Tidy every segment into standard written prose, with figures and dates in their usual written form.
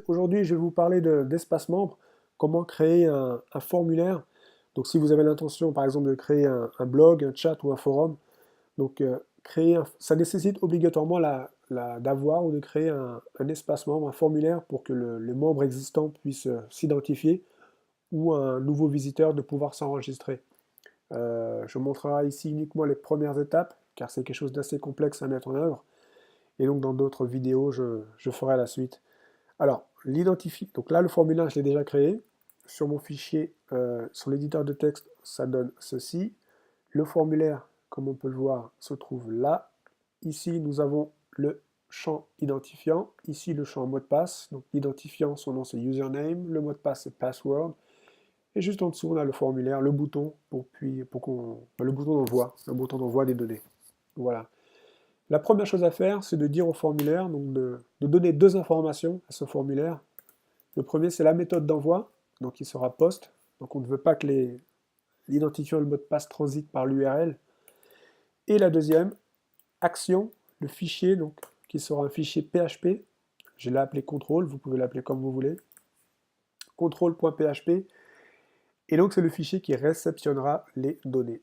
Aujourd'hui, je vais vous parler d'espace membre, comment créer un formulaire. Donc si vous avez l'intention, par exemple, de créer un blog, un chat ou un forum, donc ça nécessite obligatoirement d'avoir ou de créer un espace membre, un formulaire pour que le membre existant puisse s'identifier ou un nouveau visiteur de pouvoir s'enregistrer. Je montrerai ici uniquement les premières étapes, car c'est quelque chose d'assez complexe à mettre en œuvre, et donc dans d'autres vidéos, je ferai la suite. Alors, donc là, le formulaire, je l'ai déjà créé. Sur mon fichier, sur l'éditeur de texte, ça donne ceci. Le formulaire, comme on peut le voir, se trouve là. Ici, nous avons le champ identifiant. Ici, le champ mot de passe. Donc, l'identifiant, son nom, c'est username. Le mot de passe, c'est password. Et juste en dessous, on a le formulaire, le bouton, le bouton d'envoi des données. Voilà. La première chose à faire, c'est de dire au formulaire, donc de donner deux informations à ce formulaire. Le premier, c'est la méthode d'envoi, donc il sera POST. Donc on ne veut pas que l'identifiant et le mot de passe transitent par l'URL. Et la deuxième, action, le fichier, donc qui sera un fichier PHP. Je l'ai appelé contrôle, vous pouvez l'appeler comme vous voulez. Contrôle.php. Et donc c'est le fichier qui réceptionnera les données.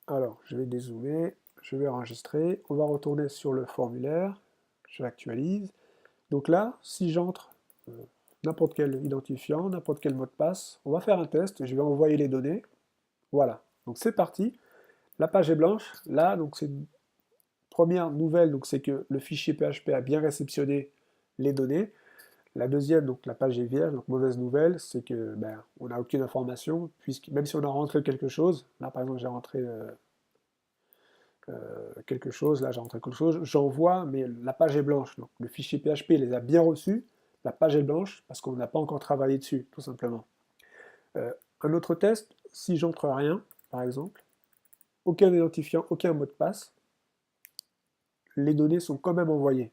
Alors, je vais dézoomer, je vais enregistrer. On va retourner sur le formulaire. Je l'actualise. Donc là, si j'entre n'importe quel identifiant, n'importe quel mot de passe, on va faire un test, je vais envoyer les données. Voilà, donc c'est parti. La page est blanche. Là, donc c'est une première nouvelle, donc c'est que le fichier PHP a bien réceptionné les données. La deuxième, donc la page est vierge, donc mauvaise nouvelle, c'est que on n'a aucune information, puisque même si on a rentré quelque chose, là par exemple j'ai rentré quelque chose, là j'ai rentré quelque chose, j'envoie, mais la page est blanche. Donc le fichier PHP les a bien reçus, la page est blanche parce qu'on n'a pas encore travaillé dessus, tout simplement. Un autre test, si j'entre rien, par exemple, aucun identifiant, aucun mot de passe, les données sont quand même envoyées.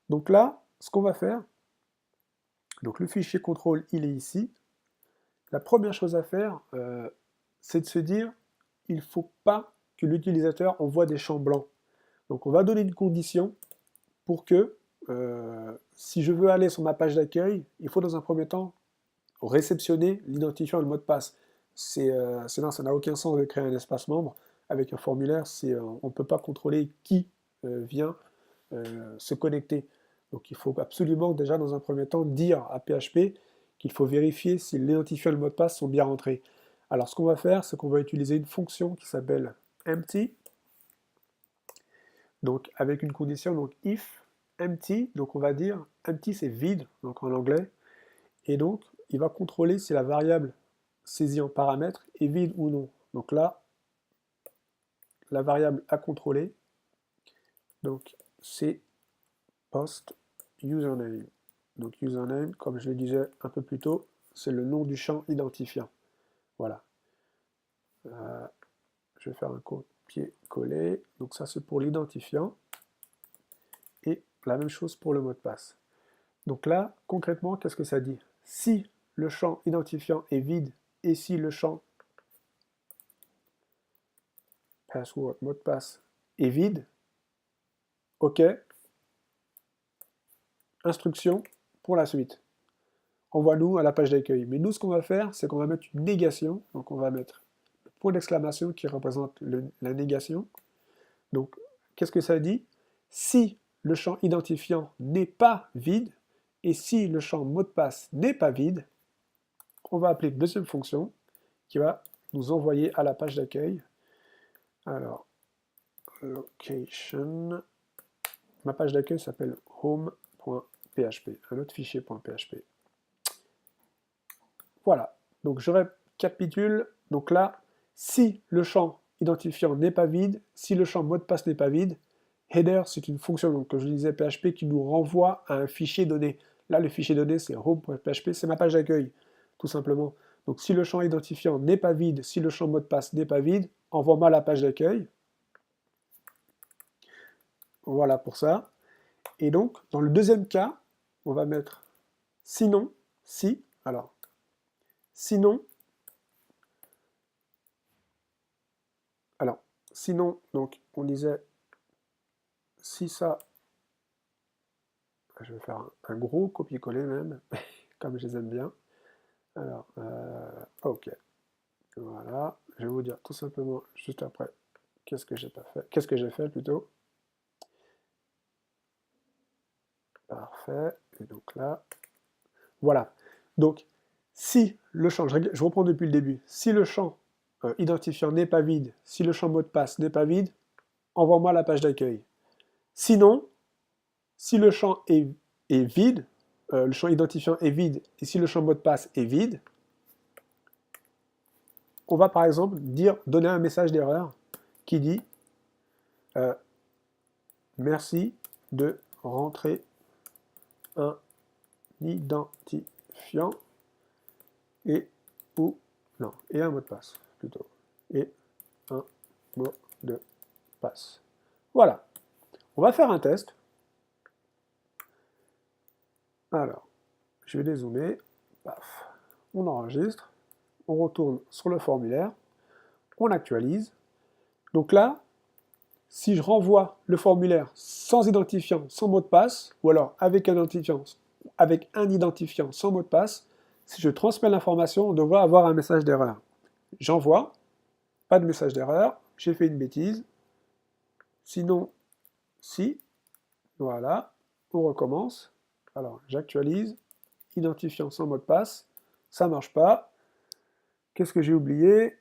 Donc là, ce qu'on va faire, donc le fichier contrôle, il est ici. La première chose à faire, c'est de se dire, il ne faut pas que l'utilisateur envoie des champs blancs. Donc on va donner une condition pour que, si je veux aller sur ma page d'accueil, il faut dans un premier temps réceptionner l'identifiant et le mot de passe. Sinon, ça n'a aucun sens de créer un espace membre. Avec un formulaire, on ne peut pas contrôler qui vient se connecter. Donc il faut absolument déjà dans un premier temps dire à PHP qu'il faut vérifier si l'identifiant et le mot de passe sont bien rentrés. Alors ce qu'on va faire, c'est qu'on va utiliser une fonction qui s'appelle empty, donc avec une condition, donc if empty, donc on va dire empty c'est vide, donc en anglais, et donc il va contrôler si la variable saisie en paramètre est vide ou non. Donc là, la variable à contrôler, donc c'est post username. Donc username, comme je le disais un peu plus tôt, c'est le nom du champ identifiant. Voilà. Je vais faire un copier-coller. Donc ça c'est pour l'identifiant. Et la même chose pour le mot de passe. Donc là, concrètement, qu'est-ce que ça dit? Si le champ identifiant est vide et si le champ password, mot de passe, est vide, OK, instruction pour la suite. Envoie-nous à la page d'accueil. Mais nous, ce qu'on va faire, c'est qu'on va mettre une négation. Donc on va mettre le point d'exclamation qui représente la négation. Donc, qu'est-ce que ça dit? Si le champ identifiant n'est pas vide, et si le champ mot de passe n'est pas vide, on va appeler une deuxième fonction qui va nous envoyer à la page d'accueil. Alors, location, ma page d'accueil s'appelle home.php, un autre fichier .php. Voilà, donc je récapitule. Donc là, si le champ identifiant n'est pas vide, si le champ mot de passe n'est pas vide, header, c'est une fonction, donc, comme je disais, PHP qui nous renvoie à un fichier donné. Là, le fichier donné, c'est home.php, c'est ma page d'accueil, tout simplement. Donc si le champ identifiant n'est pas vide, si le champ mot de passe n'est pas vide, envoie-moi la page d'accueil. Voilà pour ça. Et donc, dans le deuxième cas, on va mettre sinon, si, alors, sinon, donc on disait si ça je vais faire un gros copier-coller même, comme je les aime bien. Alors, ok, voilà, je vais vous dire tout simplement juste après qu'est-ce que j'ai pas fait, qu'est-ce que j'ai fait plutôt. Parfait, et donc là, voilà. Donc, si le champ, je reprends depuis le début, si le champ identifiant n'est pas vide, si le champ mot de passe n'est pas vide, envoie-moi la page d'accueil. Sinon, si le champ est vide, le champ identifiant est vide, et si le champ mot de passe est vide, on va par exemple donner un message d'erreur qui dit merci de rentrer un identifiant et un mot de passe plutôt, et un mot de passe. Voilà. On va faire un test. Alors, je vais dézoomer. Paf. On enregistre. On retourne sur le formulaire. On actualise. Donc là, si je renvoie le formulaire sans identifiant, sans mot de passe, ou alors avec un identifiant sans mot de passe, si je transmets l'information, on devrait avoir un message d'erreur. J'envoie, pas de message d'erreur, j'ai fait une bêtise. Sinon, si, voilà, on recommence. Alors, j'actualise, identifiant sans mot de passe, ça ne marche pas. Qu'est-ce que j'ai oublié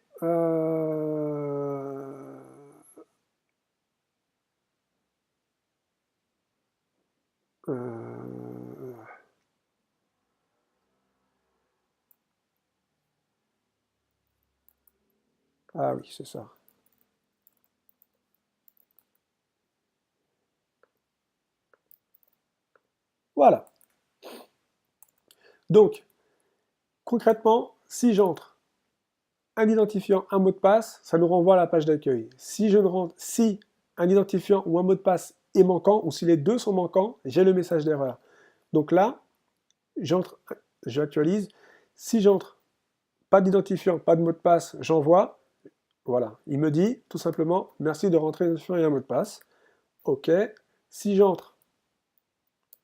Ah oui, c'est ça. Voilà. Donc, concrètement, si j'entre un identifiant, un mot de passe, ça nous renvoie à la page d'accueil. Si un identifiant ou un mot de passe est manquant, ou si les deux sont manquants, j'ai le message d'erreur. Donc là, j'actualise. Si j'entre pas d'identifiant, pas de mot de passe, j'envoie. Voilà, il me dit tout simplement merci de rentrer un identifiant et un mot de passe. OK. Si j'entre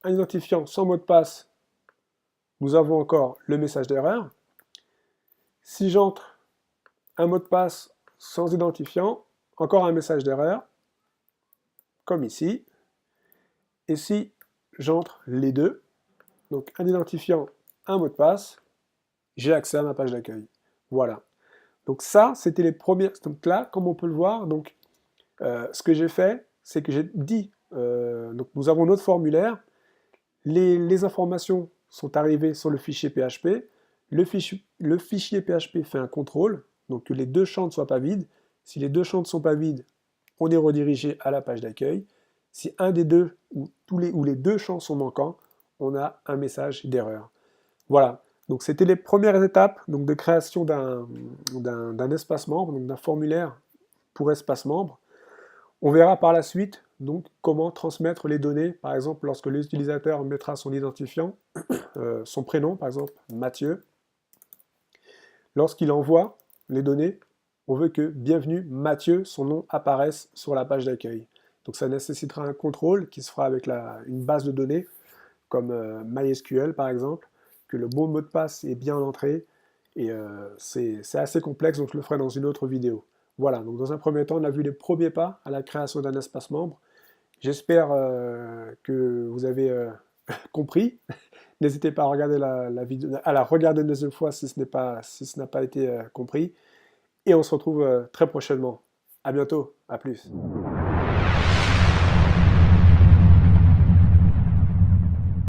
un identifiant sans mot de passe, nous avons encore le message d'erreur. Si j'entre un mot de passe sans identifiant, encore un message d'erreur, comme ici. Et si j'entre les deux, donc un identifiant, un mot de passe, j'ai accès à ma page d'accueil. Voilà. Donc ça, c'était les premières. Donc là, comme on peut le voir, donc ce que j'ai fait, c'est que j'ai dit, donc nous avons notre formulaire, les informations sont arrivées sur le fichier PHP, le fichier PHP fait un contrôle, donc que les deux champs ne soient pas vides. Si les deux champs ne sont pas vides, on est redirigé à la page d'accueil. Si un des deux ou les deux champs sont manquants, on a un message d'erreur. Voilà. Donc c'était les premières étapes donc, de création d'un espace membre, donc d'un formulaire pour espace membre. On verra par la suite donc comment transmettre les données, par exemple lorsque l'utilisateur mettra son identifiant, son prénom par exemple, Mathieu. Lorsqu'il envoie les données, on veut que bienvenue Mathieu, son nom apparaisse sur la page d'accueil. Donc ça nécessitera un contrôle qui se fera avec une base de données, comme MySQL par exemple, que le bon mot de passe est bien entré, et c'est assez complexe, donc je le ferai dans une autre vidéo. Voilà, donc dans un premier temps, on a vu les premiers pas à la création d'un espace membre. J'espère que vous avez compris. N'hésitez pas à regarder la vidéo, à la regarder une deuxième fois si ce n'a pas été compris. Et on se retrouve très prochainement. À bientôt, à plus.